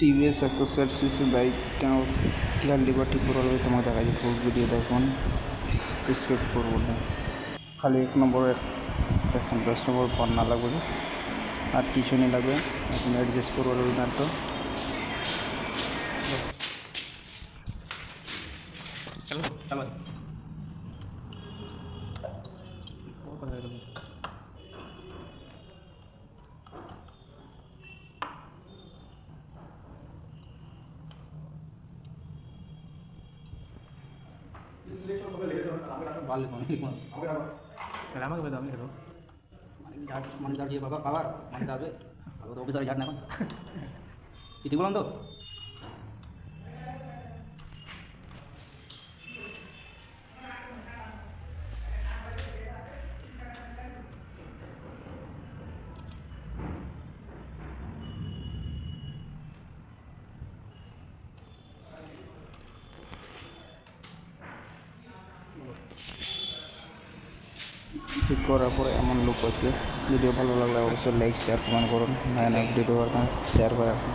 TVS এক্সেসের CC bike কেন gear liver ঠিক করা হবে তোমাকে দেখা যায়। ফুল ভিডিও দেখুন, স্কিপ করবো না। খালি 1 নম্বর এখন 10 নম্বর পান্না লাগবে আর কিছু নেই লাগবে। এখন অ্যাডজাস্ট করবো না তো চলো চলো আমাকে বলে আমি লিখো মানে যার যে বাবা পাওয়ার মানে যাবে তো অফিসারে ঝাড় না এখন কি বললাম তো ঠিক করার পরে এমন লোক আসবে। ভিডিও ভালো লাগলে অবশ্যই লাইক শেয়ার কমেন্ট করুন। নয়া নয়া ভিডিও দেওয়ার শেয়ার করে রাখুন।